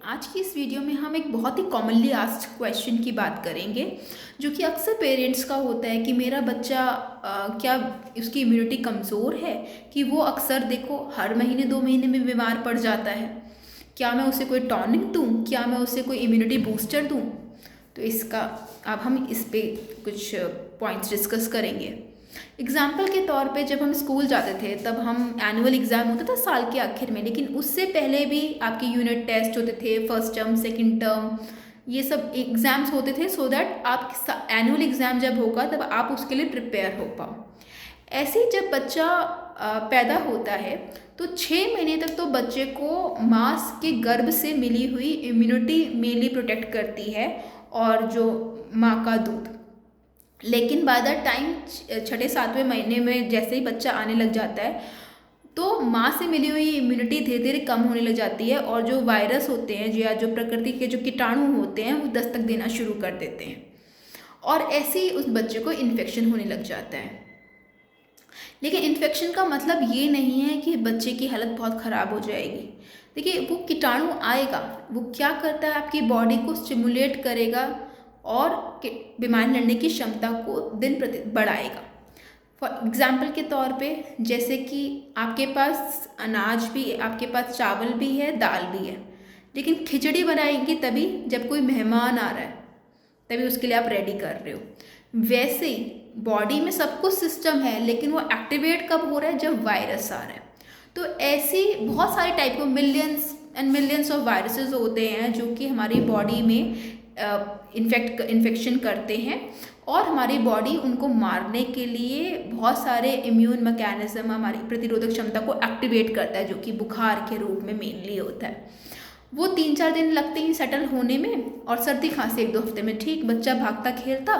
आज की इस वीडियो में हम एक बहुत ही कॉमनली आस्क्ड क्वेश्चन की बात करेंगे, जो कि अक्सर पेरेंट्स का होता है कि मेरा बच्चा क्या उसकी इम्यूनिटी कमज़ोर है कि वो अक्सर देखो हर महीने 2 महीने में बीमार पड़ जाता है। क्या मैं उसे कोई टॉनिक दूँ, क्या मैं उसे कोई इम्यूनिटी बूस्टर दूँ? तो इसका अब हम इस पे कुछ पॉइंट्स डिस्कस करेंगे। एग्जाम्पल के तौर पे जब हम स्कूल जाते थे तब हम एनुअल एग्ज़ाम होता था साल के आखिर में, लेकिन उससे पहले भी आपके यूनिट टेस्ट होते थे, फर्स्ट टर्म सेकंड टर्म, ये सब एग्ज़ाम्स होते थे सो दैट आप एनुअल एग्ज़ाम जब होगा तब आप उसके लिए प्रिपेयर हो पाओ। ऐसे ही जब बच्चा पैदा होता है तो 6 महीने तक तो बच्चे को माँ के गर्भ से मिली हुई इम्यूनिटी मेनली प्रोटेक्ट करती है और जो माँ का दूध। लेकिन बाय द टाइम 6-7वें महीने में जैसे ही बच्चा आने लग जाता है तो माँ से मिली हुई इम्यूनिटी धीरे धीरे कम होने लग जाती है और जो वायरस होते हैं या जो प्रकृति के जो कीटाणु होते हैं वो दस्तक देना शुरू कर देते हैं और ऐसे ही उस बच्चे को इन्फेक्शन होने लग जाता है। लेकिन इन्फेक्शन का मतलब ये नहीं है कि बच्चे की हालत बहुत ख़राब हो जाएगी। देखिए, वो कीटाणु आएगा, वो क्या करता है, आपकी बॉडी को स्टिमुलेट करेगा और बीमारी लड़ने की क्षमता को दिन प्रतिदिन बढ़ाएगा। फॉर एग्ज़ाम्पल के तौर पे जैसे कि आपके पास अनाज भी, आपके पास चावल भी है, दाल भी है, लेकिन खिचड़ी बनाएंगे तभी जब कोई मेहमान आ रहा है, तभी उसके लिए आप रेडी कर रहे हो। वैसे ही बॉडी में सब कुछ सिस्टम है, लेकिन वो एक्टिवेट कब हो रहा है, जब वायरस आ रहा है। तो ऐसी बहुत सारे टाइप के millions and millions of viruses होते हैं जो कि हमारी बॉडी में इन्फेक्शन करते हैं और हमारी बॉडी उनको मारने के लिए बहुत सारे इम्यून मैकेनिज्म, हमारी प्रतिरोधक क्षमता को एक्टिवेट करता है, जो कि बुखार के रूप में मेनली होता है। वो 3-4 दिन लगते हैं सेटल होने में और सर्दी खांसी 1-2 हफ्ते में ठीक, बच्चा भागता खेलता,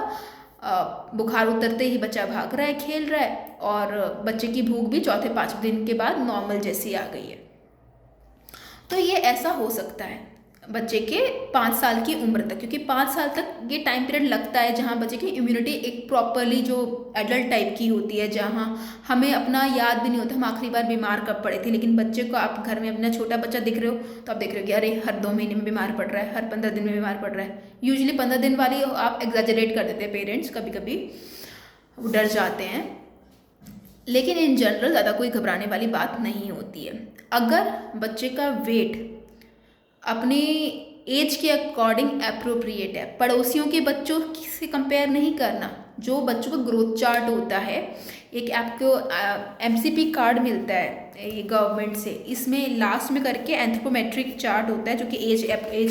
बुखार उतरते ही बच्चा भाग रहा है, खेल रहा है और बच्चे की भूख भी 4-5 दिन के बाद नॉर्मल जैसी आ गई है। तो ये ऐसा हो सकता है बच्चे के 5 साल की उम्र तक, क्योंकि 5 साल तक ये टाइम पीरियड लगता है जहाँ बच्चे की इम्यूनिटी एक प्रॉपरली जो एडल्ट टाइप की होती है, जहाँ हमें अपना याद भी नहीं होता हम आखिरी बार बीमार कब पड़े थे। लेकिन बच्चे को आप घर में अपना छोटा बच्चा दिख रहे हो तो आप देख रहे हो कि अरे हर 2 महीने में बीमार पड़ रहा है, हर 15 दिन में बीमार पड़ रहा है। यूजुअली 15 दिन वाली आप एग्जैजरेट कर देते हैं पेरेंट्स, कभी कभी वो डर जाते हैं, लेकिन इन जनरल ज़्यादा कोई घबराने वाली बात नहीं होती है। अगर बच्चे का वेट अपने एज के अकॉर्डिंग अप्रोप्रिएट है, पड़ोसियों के बच्चों से कंपेयर नहीं करना। जो बच्चों का ग्रोथ चार्ट होता है, एक आपको एमसीपी कार्ड मिलता है ये गवर्नमेंट से, इसमें लास्ट में करके एंथ्रोपोमेट्रिक चार्ट होता है जो कि एज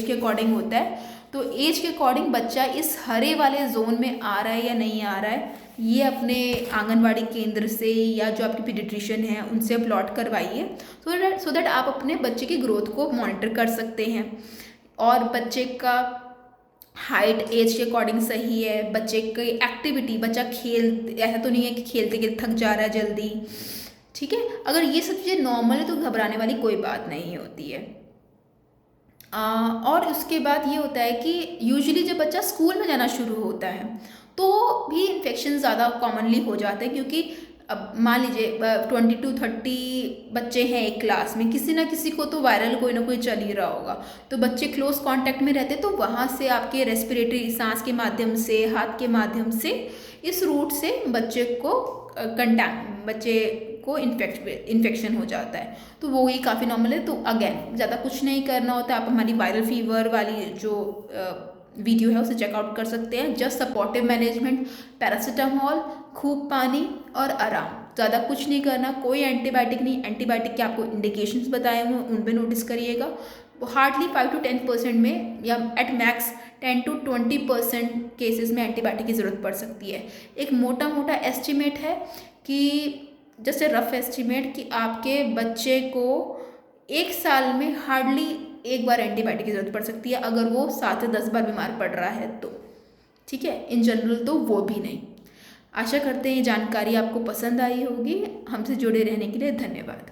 के अकॉर्डिंग होता है। तो एज के अकॉर्डिंग बच्चा इस हरे वाले जोन में आ रहा है या नहीं आ रहा है, ये अपने आंगनवाड़ी केंद्र से या जो आपके पीडियाट्रिशियन है उनसे प्लॉट करवाइए, सो दैट आप अपने बच्चे की ग्रोथ को मॉनिटर कर सकते हैं। और बच्चे का हाइट एज के अकॉर्डिंग सही है, बच्चे की एक्टिविटी, बच्चा खेल, ऐसा तो नहीं है कि खेलते खेलते थक जा रहा है जल्दी, ठीक है। अगर ये सब चीज़ें नॉर्मल है तो घबराने वाली कोई बात नहीं होती है। और उसके बाद ये होता है कि यूजुअली जब बच्चा स्कूल में जाना शुरू होता है तो भी इन्फेक्शन ज़्यादा कॉमनली हो जाते हैं, क्योंकि अब मान लीजिए 20-30 बच्चे हैं एक क्लास में, किसी ना किसी को तो वायरल कोई ना कोई चल ही रहा होगा। तो बच्चे क्लोज कांटेक्ट में रहते तो वहाँ से आपके रेस्पिरेटरी, सांस के माध्यम से, हाथ के माध्यम से, इस रूट से बच्चे को इन्फेक्शन हो जाता है। तो वो ही काफ़ी नॉर्मल है। तो अगेन ज़्यादा कुछ नहीं करना होता, आप हमारी वायरल फीवर वाली जो वीडियो है उसे चेकआउट कर सकते हैं। जस्ट सपोर्टिव मैनेजमेंट, पैरासीटामोल, खूब पानी और आराम, ज़्यादा कुछ नहीं करना। कोई एंटीबायोटिक नहीं, एंटीबायोटिक के आपको इंडिकेशंस बताए हुए हैं उन पे नोटिस करिएगा। हार्डली 5-10% में या एट मैक्स 10-20% केसेस में एंटीबायोटिक की ज़रूरत पड़ सकती है। एक मोटा मोटा एस्टिमेट है कि जैसे रफ एस्टिमेट कि आपके बच्चे को 1 साल में हार्डली 1 बार एंटीबायोटिक की ज़रूरत पड़ सकती है, अगर वो 7 से 10 बार बीमार पड़ रहा है तो, ठीक है। इन जनरल तो वो भी नहीं। आशा करते हैं ये जानकारी आपको पसंद आई होगी। हमसे जुड़े रहने के लिए धन्यवाद।